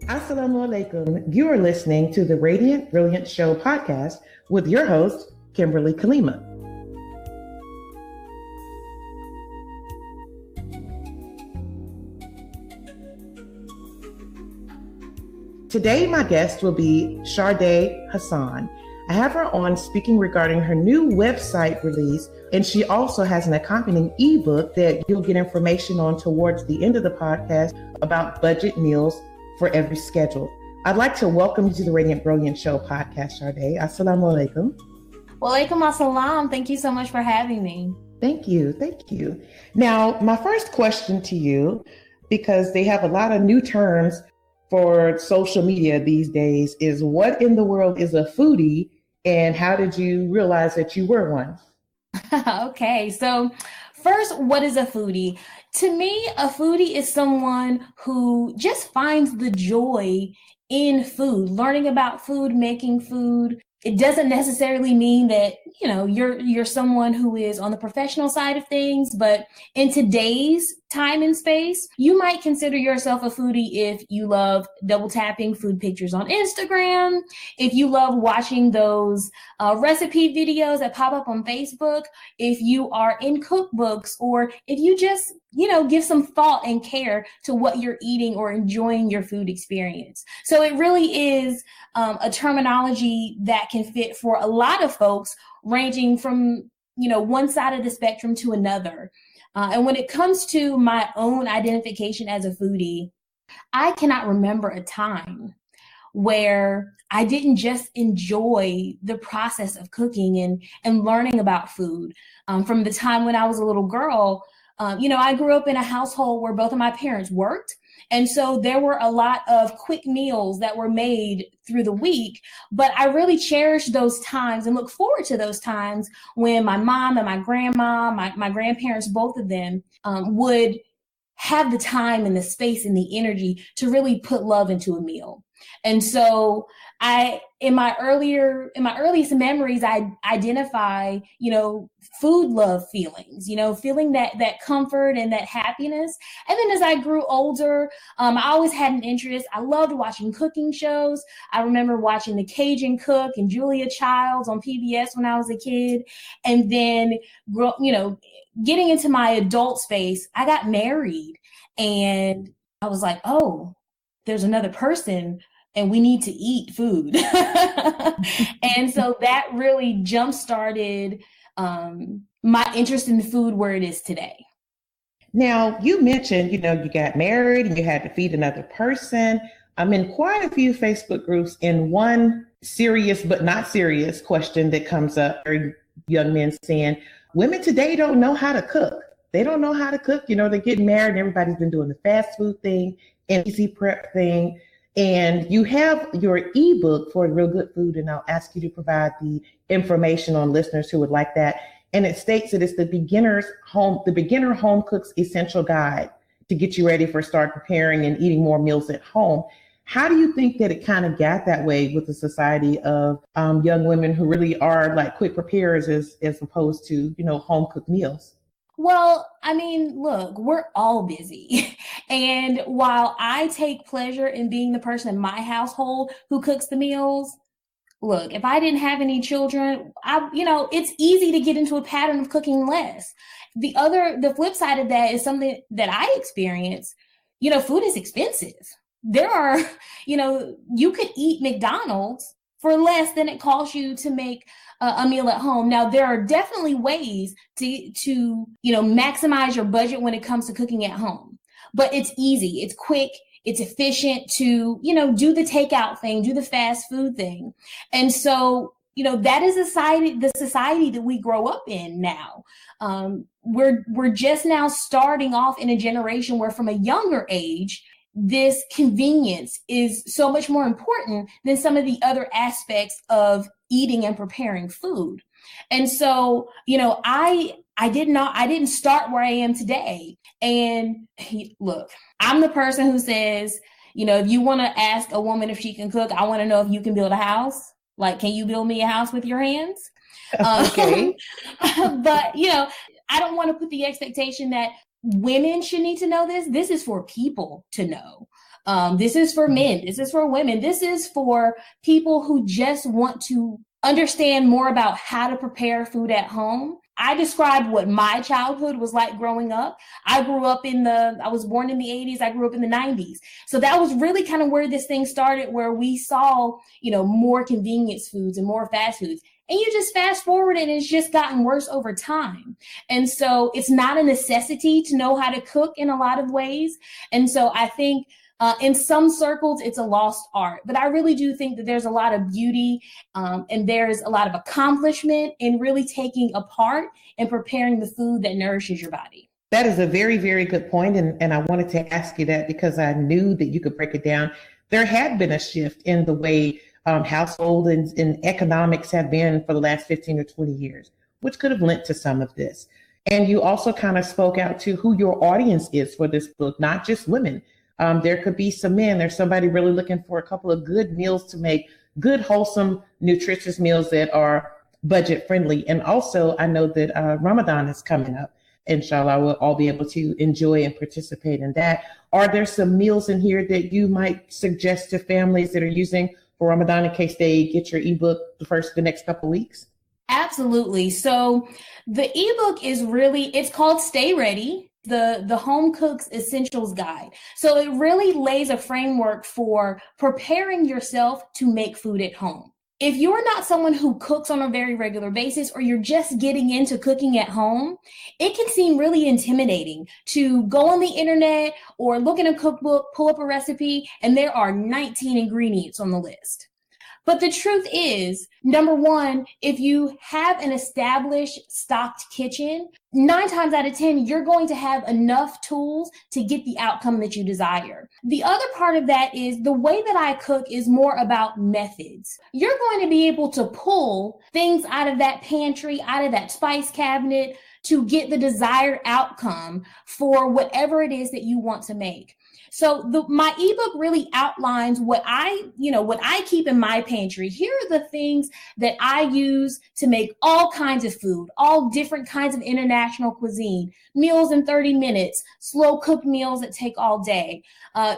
Assalamu alaikum. You are listening to the Radiant Brilliant Show podcast with your host, Kimberly Kalima. Today, my guest will be Shardae Hasan. I have her on speaking regarding her new website release, and she also has an accompanying ebook that you'll get information on towards the end of the podcast about budget meals for every schedule. I'd like to welcome you to the Radiant Brilliant Show podcast, Shardae. Assalamu alaikum. Walaikum assalam. Thank you so much for having me. Thank you. Now, my first question to you, because they have a lot of new terms for social media these days, is what in the world is a foodie, and how did you realize that you were one? Okay, so first, what is a foodie? To me, a foodie is someone who just finds the joy in food, learning about food, making food. It doesn't necessarily mean that, you're someone who is on the professional side of things, but in today's time and space, you might consider yourself a foodie if you love double tapping food pictures on Instagram, if you love watching those recipe videos that pop up on Facebook, if you are in cookbooks, or if you just, give some thought and care to what you're eating or enjoying your food experience. So it really is a terminology that can fit for a lot of folks, ranging from, one side of the spectrum to another. And when it comes to my own identification as a foodie, I cannot remember a time where I didn't just enjoy the process of cooking and learning about food. From the time when I was a little girl, I grew up in a household where both of my parents worked. And so there were a lot of quick meals that were made through the week, but I really cherish those times and look forward to those times when my mom and my grandma, my grandparents, both of them, would have the time and the space and the energy to really put love into a meal. And so in my earliest memories, I identify, food love feelings, feeling that comfort and that happiness. And then as I grew older, I always had an interest. I loved watching cooking shows. I remember watching The Cajun Cook and Julia Childs on PBS when I was a kid. And then, getting into my adult space, I got married and I was like, oh, there's another person and we need to eat food. And so that really jump-started my interest in food where it is today. Now, you mentioned, you got married and you had to feed another person. I'm in quite a few Facebook groups, and one serious but not serious question that comes up, young men saying, women today don't know how to cook. They don't know how to cook. They're getting married and everybody's been doing the fast food thing and easy prep thing. And you have your ebook for Real Good Food, and I'll ask you to provide the information on listeners who would like that. And it states that it's the beginner home cook's essential guide to get you ready for start preparing and eating more meals at home. How do you think that it kind of got that way with the society of young women who really are like quick preparers as opposed to, home cooked meals? Well, look, we're all busy. And while I take pleasure in being the person in my household who cooks the meals, look, if I didn't have any children, it's easy to get into a pattern of cooking less. The flip side of that is something that I experience. Food is expensive. There are, you could eat McDonald's for less than it costs you to make a meal at home. Now, there are definitely ways to maximize your budget when it comes to cooking at home, but it's easy, it's quick, it's efficient to, do the takeout thing, do the fast food thing. And so, that is the society that we grow up in now. We're just now starting off in a generation where from a younger age, this convenience is so much more important than some of the other aspects of eating and preparing food. And so, I didn't start where I am today. And look, I'm the person who says, if you want to ask a woman if she can cook, I want to know if you can build a house. Like, can you build me a house with your hands? Okay. But, I don't want to put the expectation that women should need to know this. This is for people to know. This is for men. This is for women. This is for people who just want to understand more about how to prepare food at home. I described what my childhood was like growing up. I was born in the 80s. I grew up in the 90s. So that was really kind of where this thing started, where we saw, more convenience foods and more fast foods. And you just fast forward and it's just gotten worse over time. And so it's not a necessity to know how to cook in a lot of ways. And so I think in some circles, it's a lost art, but I really do think that there's a lot of beauty and there's a lot of accomplishment in really taking apart and preparing the food that nourishes your body. That is a very, very good point. And I wanted to ask you that because I knew that you could break it down. There had been a shift in the way household and economics have been for the last 15 or 20 years, which could have lent to some of this. And you also kind of spoke out to who your audience is for this book, not just women. There could be some men. There's somebody really looking for a couple of good meals to make, good, wholesome, nutritious meals that are budget friendly. And also, I know that Ramadan is coming up. Inshallah, we'll all be able to enjoy and participate in that. Are there some meals in here that you might suggest to families that are using for Ramadan in case they get your ebook the next couple of weeks? Absolutely. So the ebook is it's called Stay Ready, the Home Cook's Essentials Guide. So it really lays a framework for preparing yourself to make food at home. If you're not someone who cooks on a very regular basis, or you're just getting into cooking at home, it can seem really intimidating to go on the internet or look in a cookbook, pull up a recipe, and there are 19 ingredients on the list. But the truth is, number one, if you have an established stocked kitchen, 9 times out of 10, you're going to have enough tools to get the outcome that you desire. The other part of that is the way that I cook is more about methods. You're going to be able to pull things out of that pantry, out of that spice cabinet to get the desired outcome for whatever it is that you want to make. So my ebook really outlines what I keep in my pantry. Here are the things that I use to make all kinds of food, all different kinds of international cuisine, meals in 30 minutes, slow cooked meals that take all day.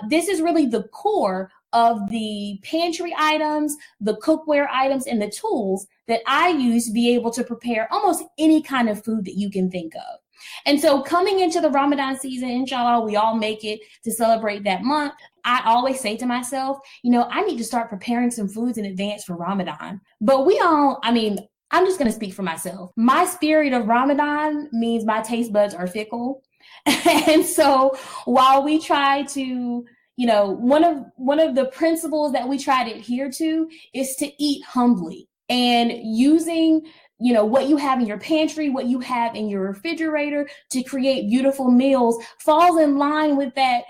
This is really the core of the pantry items, the cookware items, and the tools that I use to be able to prepare almost any kind of food that you can think of. And so coming into the Ramadan season, inshallah, we all make it to celebrate that month. I always say to myself, I need to start preparing some foods in advance for Ramadan. But I'm just going to speak for myself. My spirit of Ramadan means my taste buds are fickle. And so while we try to, one of the principles that we try to adhere to is to eat humbly, and using what you have in your pantry, what you have in your refrigerator to create beautiful meals falls in line with that,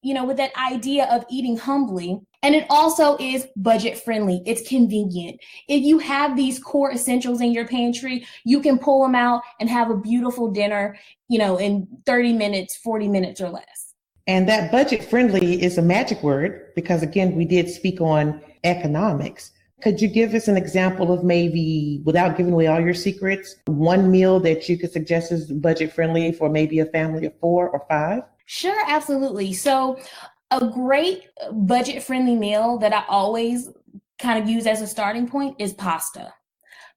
with that idea of eating humbly. And it also is budget friendly. It's convenient. If you have these core essentials in your pantry, you can pull them out and have a beautiful dinner, in 30 minutes, 40 minutes or less. And that budget friendly is a magic word because, again, we did speak on economics. Could you give us an example of, maybe, without giving away all your secrets, one meal that you could suggest is budget friendly for maybe a family of 4 or 5? Sure, absolutely. So a great budget friendly meal that I always kind of use as a starting point is pasta.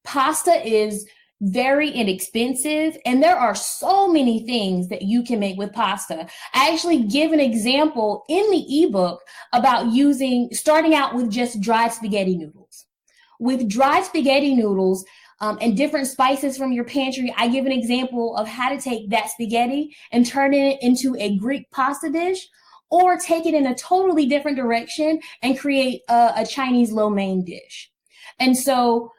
Pasta is very inexpensive, and there are so many things that you can make with pasta. I actually give an example in the ebook about starting out with just dried spaghetti noodles. With dried spaghetti noodles and different spices from your pantry, I give an example of how to take that spaghetti and turn it into a Greek pasta dish, or take it in a totally different direction and create a Chinese lo mein dish. And so,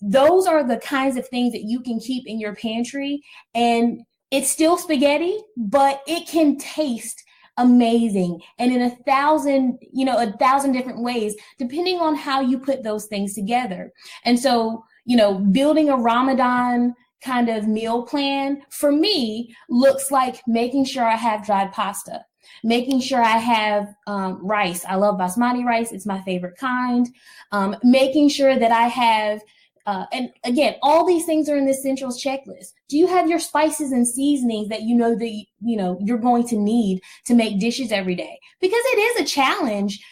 those are the kinds of things that you can keep in your pantry, and it's still spaghetti, but it can taste amazing and in 1,000 different ways, depending on how you put those things together. And so, building a Ramadan kind of meal plan for me looks like making sure I have dried pasta, making sure I have rice. I love basmati rice. It's my favorite kind. Making sure that I have And again, all these things are in the essentials checklist. Do you have your spices and seasonings that you're going to need to make dishes every day? Because it is a challenge,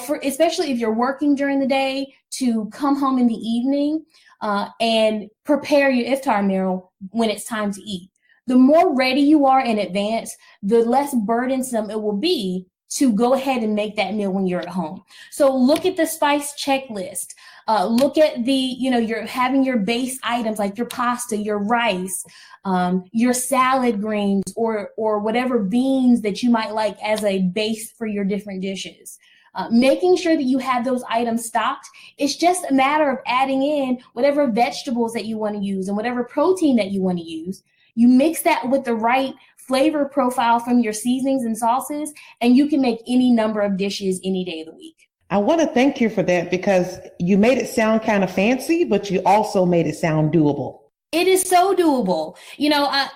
for especially if you're working during the day, to come home in the evening and prepare your iftar meal when it's time to eat. The more ready you are in advance, the less burdensome it will be to go ahead and make that meal when you're at home. So look at the spice checklist. Look at you're having your base items like your pasta, your rice, your salad greens, or whatever beans that you might like as a base for your different dishes. Making sure that you have those items stocked. It's just a matter of adding in whatever vegetables that you want to use and whatever protein that you want to use. You mix that with the right flavor profile from your seasonings and sauces, and you can make any number of dishes any day of the week. I want to thank you for that, because you made it sound kind of fancy, but you also made it sound doable. It is so doable.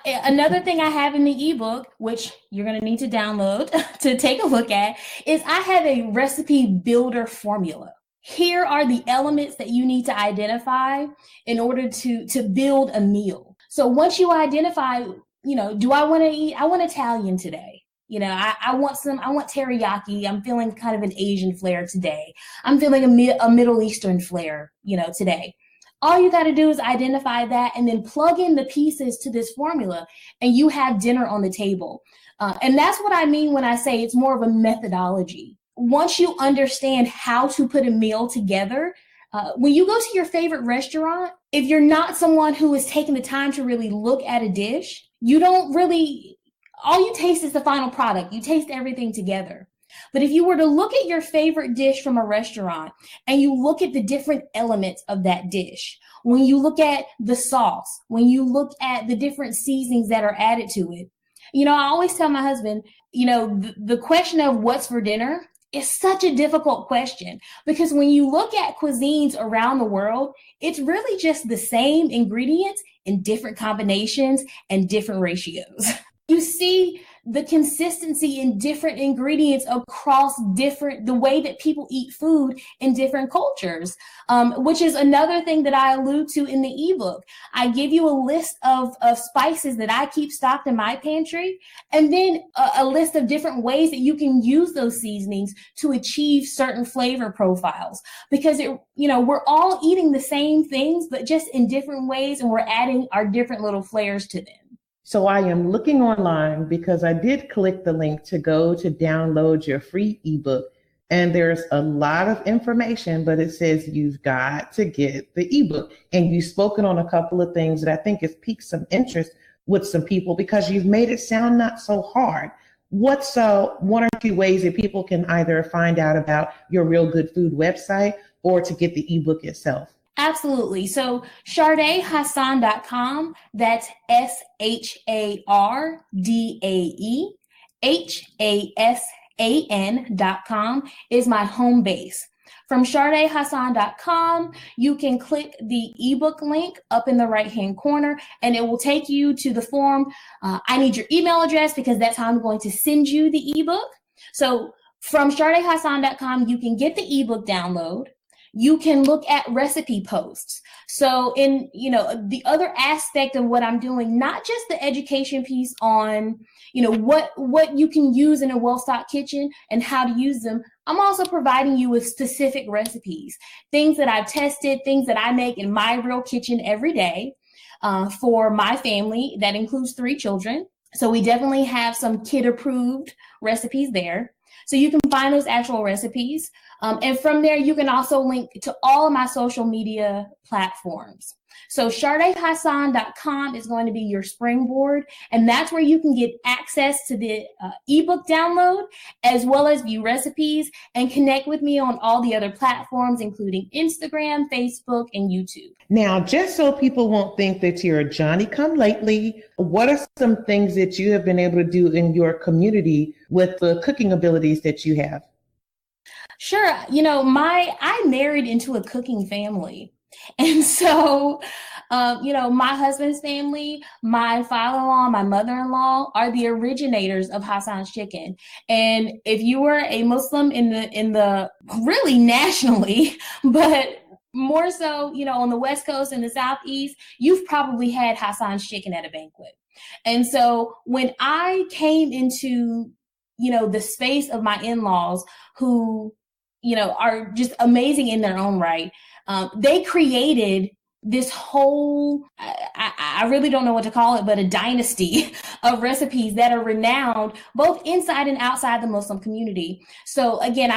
Another thing I have in the ebook, which you're going to need to download to take a look at, is I have a recipe builder formula. Here are the elements that you need to identify in order to build a meal. So once you identify, do I want to eat? I want Italian today. I want teriyaki. I'm feeling kind of an Asian flair today. I'm feeling a Middle Eastern flair, today. All you got to do is identify that and then plug in the pieces to this formula, and you have dinner on the table. And that's what I mean when I say it's more of a methodology. Once you understand how to put a meal together, when you go to your favorite restaurant, if you're not someone who is taking the time to really look at a dish, all you taste is the final product. You taste everything together. But if you were to look at your favorite dish from a restaurant and you look at the different elements of that dish, when you look at the sauce, when you look at the different seasonings that are added to it, I always tell my husband, the question of what's for dinner is such a difficult question, because when you look at cuisines around the world, it's really just the same ingredients in different combinations and different ratios. You see the consistency in different ingredients across the way that people eat food in different cultures, which is another thing that I allude to in the ebook. I give you a list of spices that I keep stocked in my pantry, and then a list of different ways that you can use those seasonings to achieve certain flavor profiles, because we're all eating the same things, but just in different ways, and we're adding our different little flavors to them. So I am looking online because I did click the link to go to download your free ebook. And there's a lot of information, but it says you've got to get the ebook. And you've spoken on a couple of things that I think has piqued some interest with some people, because you've made it sound not so hard. What's one or two ways that people can either find out about your Real Good Food website or to get the ebook itself? Absolutely. So ShardaeHasancom, that's ShardaeHasan.com is my home base. From ShardaeHasan.com, you can click the ebook link up in the right-hand corner, and it will take you to the form. I need your email address, because that's how I'm going to send you the ebook. So from ShardaeHasan.com, you can get the ebook download. You can look at recipe posts. So in, the other aspect of what I'm doing, not just the education piece on, what you can use in a well-stocked kitchen and how to use them, I'm also providing you with specific recipes, things that I've tested, things that I make in my real kitchen every day for my family. That includes 3 children. So we definitely have some kid-approved recipes there. So you can find those actual recipes. And from there, you can also link to all of my social media platforms. So ShardaeHasan.com is going to be your springboard, and that's where you can get access to the ebook download, as well as view recipes and connect with me on all the other platforms, including Instagram, Facebook, and YouTube. Now, just so people won't think that you're a Johnny-come-lately, what are some things that you have been able to do in your community with the cooking abilities that you have? Sure. I married into a cooking family. And so, my husband's family, my father-in-law, my mother-in-law are the originators of Hasan's Chicken. And if you were a Muslim in the really nationally, but more so, on the West Coast and the Southeast, you've probably had Hasan's chicken at a banquet. And so when I came into, the space of my in-laws who, are just amazing in their own right, they created this whole, I really don't know what to call it, but a dynasty of recipes that are renowned both inside and outside the Muslim community. So again,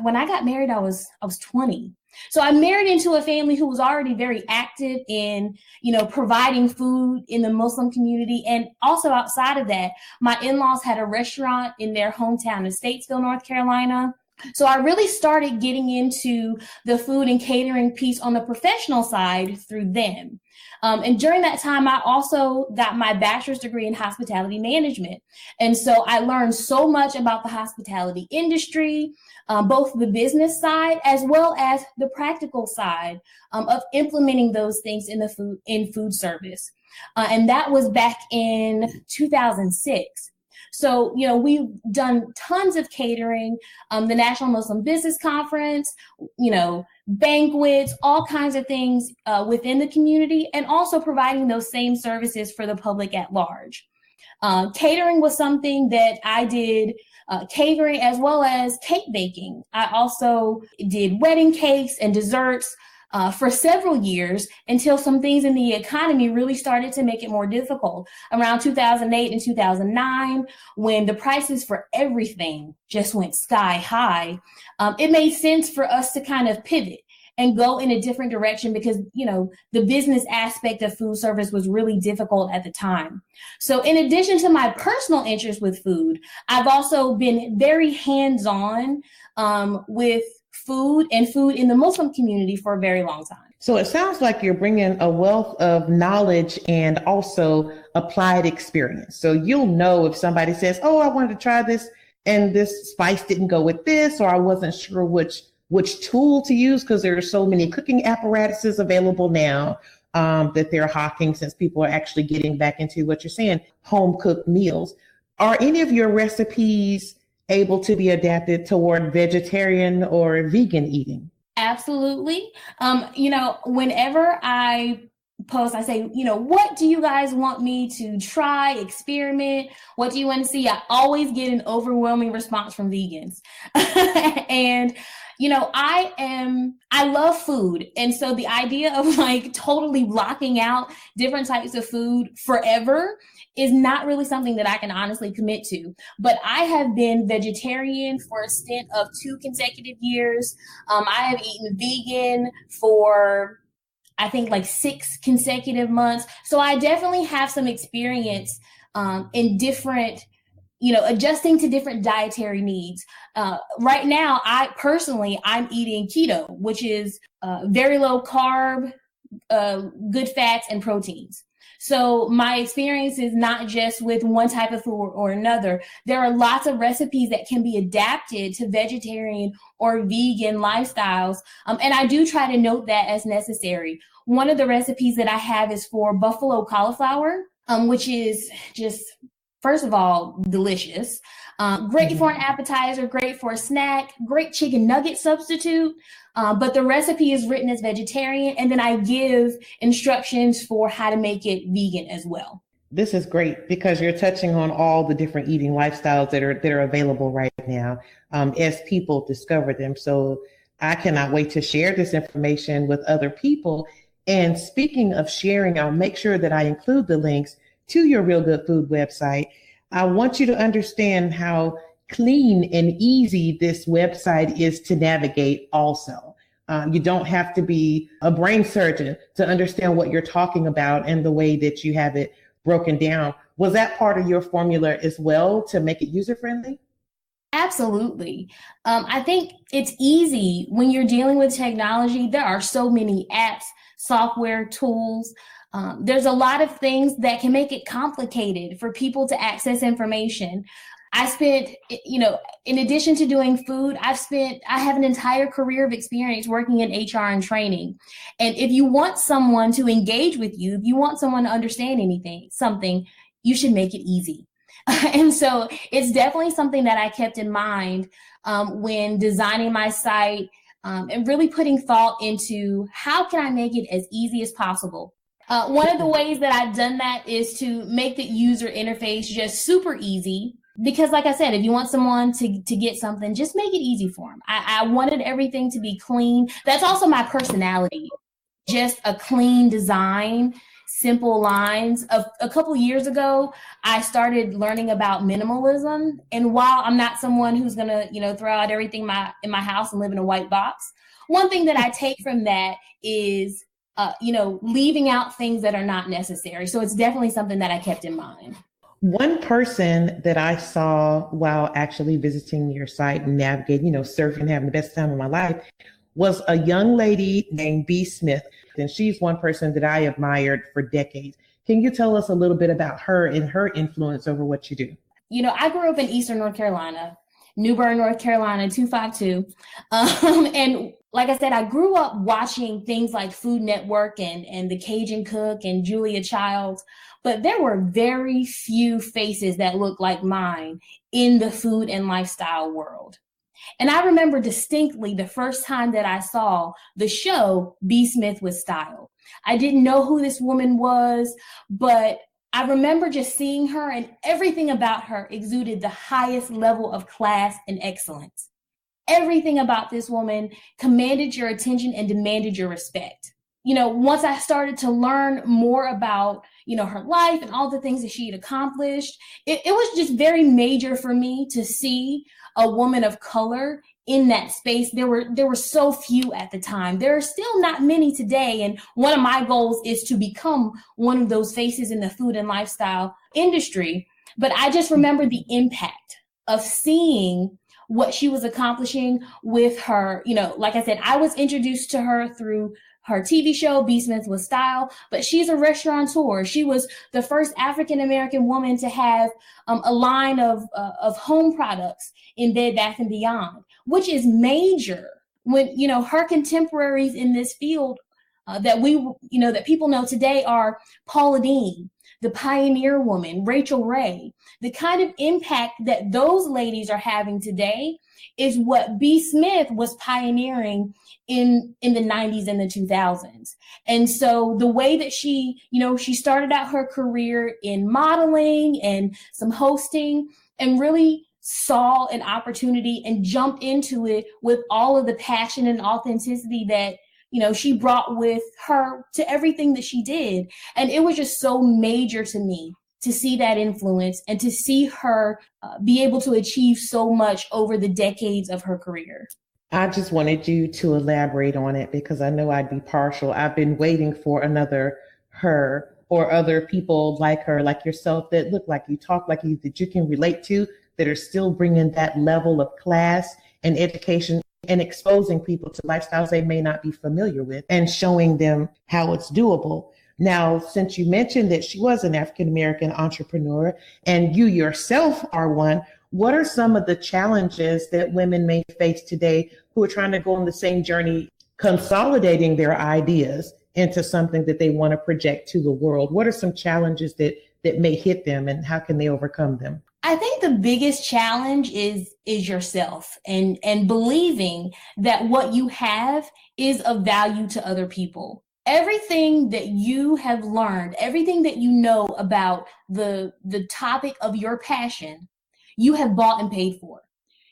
when I got married, I was 20. So I married into a family who was already very active in, providing food in the Muslim community. And also outside of that, my in-laws had a restaurant in their hometown in Statesville, North Carolina. So I really started getting into the food and catering piece on the professional side through them. And during that time, I also got my bachelor's degree in hospitality management. And so I learned so much about the hospitality industry, both the business side as well as the practical side of implementing those things in food service. And that was back in 2006. So, we've done tons of catering, the National Muslim Business Conference, banquets, all kinds of things within the community, and also providing those same services for the public at large. Catering was something that I did, catering as well as cake baking. I also did wedding cakes and desserts for several years until some things in the economy really started to make it more difficult. Around 2008 and 2009, when the prices for everything just went sky high, it made sense for us to kind of pivot and go in a different direction because, the business aspect of food service was really difficult at the time. So in addition to my personal interest with food, I've also been very hands-on with food and food in the Muslim community for a very long time. So it sounds like you're bringing a wealth of knowledge and also applied experience. So you'll know if somebody says, oh, I wanted to try this and this spice didn't go with this, or I wasn't sure which tool to use because there are so many cooking apparatuses available now that they're hawking since people are actually getting back into what you're saying, home cooked meals. Are any of your recipes able to be adapted toward vegetarian or vegan eating? Absolutely. Whenever I post, I say, what do you guys want me to try, experiment? What do you want to see? I always get an overwhelming response from vegans. And I love food. And so the idea of totally blocking out different types of food forever is not really something that I can honestly commit to. But I have been vegetarian for a stint of 2 consecutive years. I have eaten vegan for, I think, 6 consecutive months. So I definitely have some experience in different, adjusting to different dietary needs. Right now, I'm eating keto, which is very low carb, good fats and proteins. So my experience is not just with one type of food or another. There are lots of recipes that can be adapted to vegetarian or vegan lifestyles. And I do try to note that as necessary. One of the recipes that I have is for buffalo cauliflower, which is just, first of all, delicious. Great for an appetizer, great for a snack, great chicken nugget substitute. But the recipe is written as vegetarian, and then I give instructions for how to make it vegan as well. This is great because you're touching on all the different eating lifestyles that are available right now as people discover them. So I cannot wait to share this information with other people. And speaking of sharing, I'll make sure that I include the links to your Real Good Food website. I want you to understand how clean and easy this website is to navigate also. You don't have to be a brain surgeon to understand what you're talking about and the way that you have it broken down. Was that part of your formula as well to make it user-friendly? Absolutely. I think it's easy when you're dealing with technology. There are so many apps, software, tools. There's a lot of things that can make it complicated for people to access information. I spent, in addition to doing food, I have an entire career of experience working in HR and training. And if you want someone to engage with you, if you want someone to understand something, you should make it easy. And so it's definitely something that I kept in mind when designing my site, and really putting thought into how can I make it as easy as possible. One of the ways that I've done that is to make the user interface just super easy. Because like I said, if you want someone to get something, just make it easy for them. I wanted everything to be clean. That's also my personality. Just a clean design, simple lines. A couple years ago, I started learning about minimalism. And while I'm not someone who's going to, throw out everything in my house and live in a white box, one thing that I take from that is, leaving out things that are not necessary. So it's definitely something that I kept in mind. One person that I saw while actually visiting your site and navigating, surfing, having the best time of my life, was a young lady named B. Smith. And she's one person that I admired for decades. Can you tell us a little bit about her and her influence over what you do? I grew up in Eastern North Carolina, New Bern, North Carolina, 252. And like I said, I grew up watching things like Food Network and The Cajun Cook and Julia Childs, but there were very few faces that looked like mine in the food and lifestyle world. And I remember distinctly the first time that I saw the show B. Smith with Style. I didn't know who this woman was, but I remember just seeing her, and everything about her exuded the highest level of class and excellence. Everything about this woman commanded your attention and demanded your respect. Once I started to learn more about, her life and all the things that she had accomplished, it was just very major for me to see a woman of color in that space. There were so few at the time. There are still not many today. And one of my goals is to become one of those faces in the food and lifestyle industry. But I just remember the impact of seeing what she was accomplishing with her. Like I said, I was introduced to her through her TV show, B. Smith with Style, but she's a restaurateur. She was the first African-American woman to have a line of home products in Bed Bath & Beyond, which is major when, her contemporaries in this field that people know today are Paula Deen, the pioneer woman, Rachel Ray. The kind of impact that those ladies are having today is what B. Smith was pioneering in the 90s and the 2000s. And so the way that she started out her career in modeling and some hosting, and really saw an opportunity and jumped into it with all of the passion and authenticity that she brought with her to everything that she did. And it was just so major to me to see that influence and to see her be able to achieve so much over the decades of her career. I just wanted you to elaborate on it because I know I'd be partial. I've been waiting for another her or other people like her, like yourself, that look like you, talk like you, that you can relate to, that are still bringing that level of class and education and exposing people to lifestyles they may not be familiar with and showing them how it's doable. Now, since you mentioned that she was an African-American entrepreneur and you yourself are one, what are some of the challenges that women may face today who are trying to go on the same journey, consolidating their ideas into something that they want to project to the world? What are some challenges that may hit them, and how can they overcome them? I think the biggest challenge is yourself and believing that what you have is of value to other people. Everything that you have learned, everything that you know about the topic of your passion, you have bought and paid for.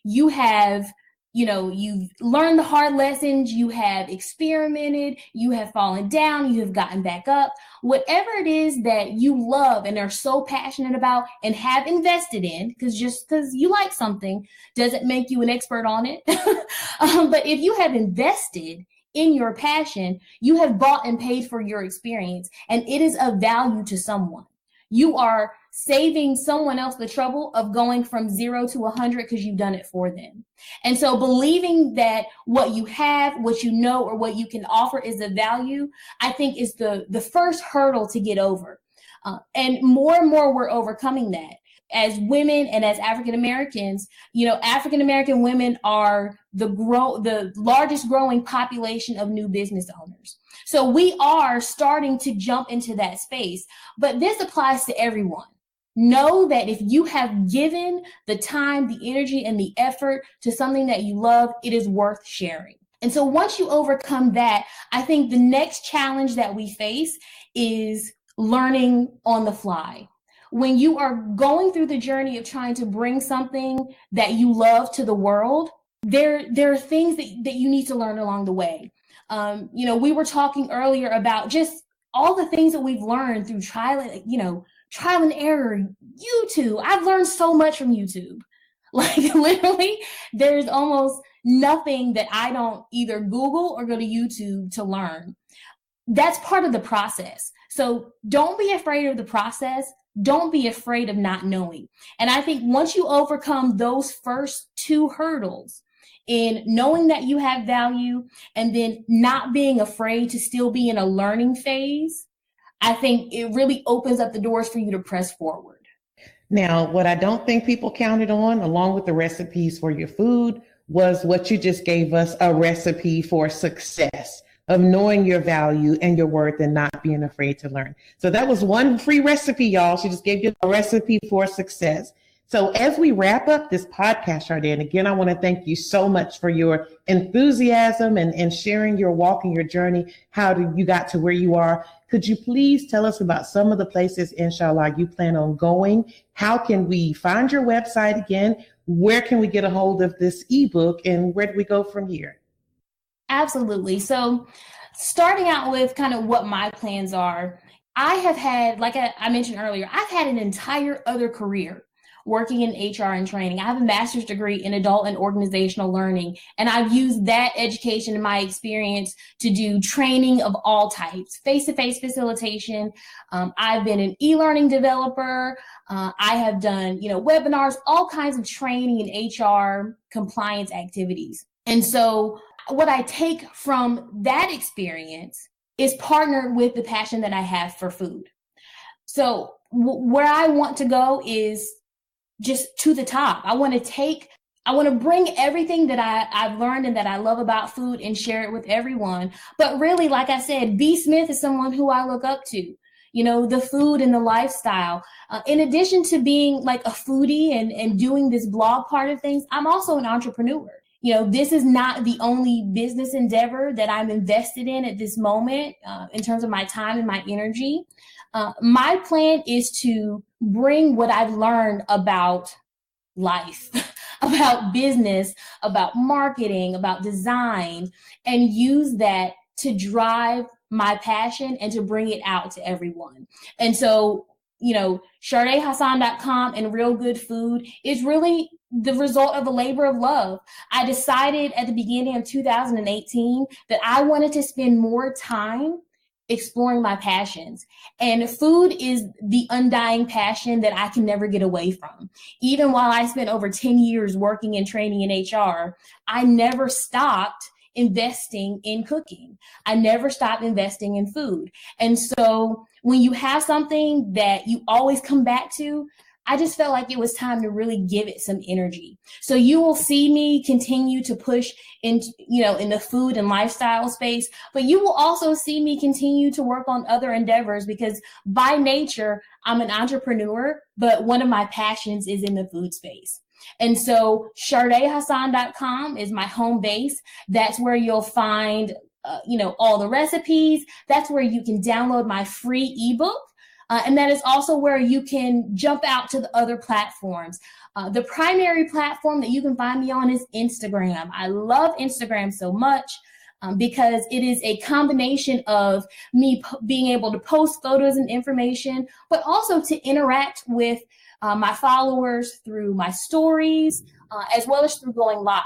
You have, you've learned the hard lessons, you have experimented, you have fallen down, you have gotten back up. Whatever it is that you love and are so passionate about and have invested in, because just because you like something doesn't make you an expert on it. But if you have invested in your passion, you have bought and paid for your experience, and it is of value to someone. You are saving someone else the trouble of going from 0 to 100 because you've done it for them. And so believing that what you have, what you know, or what you can offer is of value, I think is the first hurdle to get over. And more we're overcoming that. As women and as African Americans, African American women are the largest growing population of new business owners. So we are starting to jump into that space, but this applies to everyone. Know that if you have given the time, the energy, and the effort to something that you love, it is worth sharing. And so once you overcome that, I think the next challenge that we face is learning on the fly. When you are going through the journey of trying to bring something that you love to the world, there are things that you need to learn along the way. We were talking earlier about just all the things that we've learned through trial and error. YouTube, I've learned so much from YouTube. Like literally, there's almost nothing that I don't either Google or go to YouTube to learn. That's part of the process. So don't be afraid of the process. Don't be afraid of not knowing. And I think once you overcome those first two hurdles in knowing that you have value and then not being afraid to still be in a learning phase, I think it really opens up the doors for you to press forward. Now, what I don't think people counted on, along with the recipes for your food, was what you just gave us, a recipe for success, of knowing your value and your worth and not being afraid to learn. So that was one free recipe, y'all. She just gave you a recipe for success. So as we wrap up this podcast, Shardae, and again, I want to thank you so much for your enthusiasm and sharing your walk and your journey, how you got to where you are. Could you please tell us about some of the places, inshallah, you plan on going? How can we find your website again? Where can we get a hold of this ebook, and where do we go from here? Absolutely. So starting out with kind of what my plans are, I have had, like I mentioned earlier, I've had an entire other career working in HR and training. I have a master's degree in adult and organizational learning, and I've used that education and my experience to do training of all types, face-to-face facilitation. I've been an e-learning developer. I have done, webinars, all kinds of training in HR compliance activities. And so what I take from that experience is partnered with the passion that I have for food. So where I want to go is just to the top. I want to bring everything that I've learned and that I love about food and share it with everyone. But really, like I said, B. Smith is someone who I look up to, the food and the lifestyle. In addition to being like a foodie and doing this blog part of things, I'm also an entrepreneur. This is not the only business endeavor that I'm invested in at this moment in terms of my time and my energy. My plan is to bring what I've learned about life, about business, about marketing, about design, and use that to drive my passion and to bring it out to everyone. And so, ShardaeHasancom and Real Good Food is really the result of a labor of love. I decided at the beginning of 2018 that I wanted to spend more time exploring my passions. And food is the undying passion that I can never get away from. Even while I spent over 10 years working and training in HR, I never stopped investing in cooking. I never stopped investing in food. And so when you have something that you always come back to, I just felt like it was time to really give it some energy. So you will see me continue to push in the food and lifestyle space, but you will also see me continue to work on other endeavors because by nature, I'm an entrepreneur, but one of my passions is in the food space. And so ShardaeHasancom is my home base. That's where you'll find, all the recipes. That's where you can download my free ebook. And that is also where you can jump out to the other platforms. The primary platform that you can find me on is Instagram. I love Instagram so much because it is a combination of me being able to post photos and information, but also to interact with my followers through my stories, as well as through going live.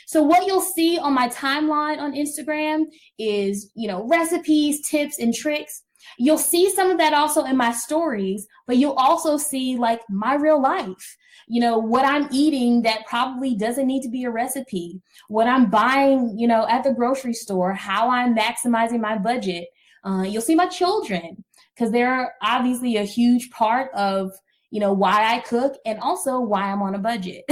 So what you'll see on my timeline on Instagram is, recipes, tips, and tricks. You'll see some of that also in my stories, but you'll also see like my real life, what I'm eating that probably doesn't need to be a recipe, what I'm buying, at the grocery store, how I'm maximizing my budget. You'll see my children because they're obviously a huge part of, why I cook and also why I'm on a budget.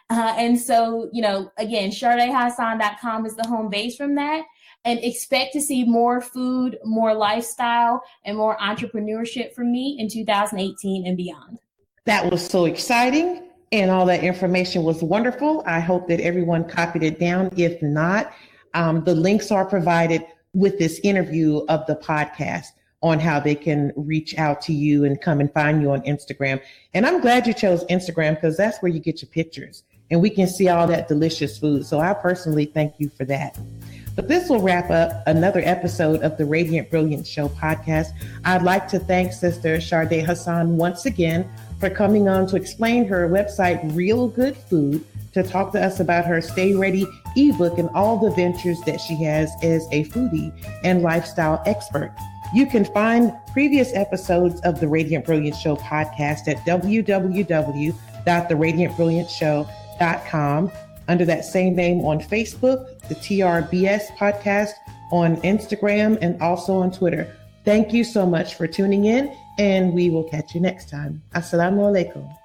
And so, again, ShardaeHasancom is the home base from that. And expect to see more food, more lifestyle, and more entrepreneurship from me in 2018 and beyond. That was so exciting, and all that information was wonderful. I hope that everyone copied it down. If not, The links are provided with this interview of the podcast on how they can reach out to you and come and find you on Instagram. And I'm glad you chose Instagram because that's where you get your pictures and we can see all that delicious food. So I personally thank you for that. But this will wrap up another episode of the Radiant Brilliance Show podcast. I'd like to thank Sister Shardae Hasan once again for coming on to explain her website, Real Good Food, to talk to us about her Stay Ready ebook and all the ventures that she has as a foodie and lifestyle expert. You can find previous episodes of the Radiant Brilliance Show podcast at www.theradiantbrillianceshow.com under that same name on Facebook, the TRBS podcast on Instagram, and also on Twitter. Thank you so much for tuning in, and we will catch you next time. Assalamu alaikum.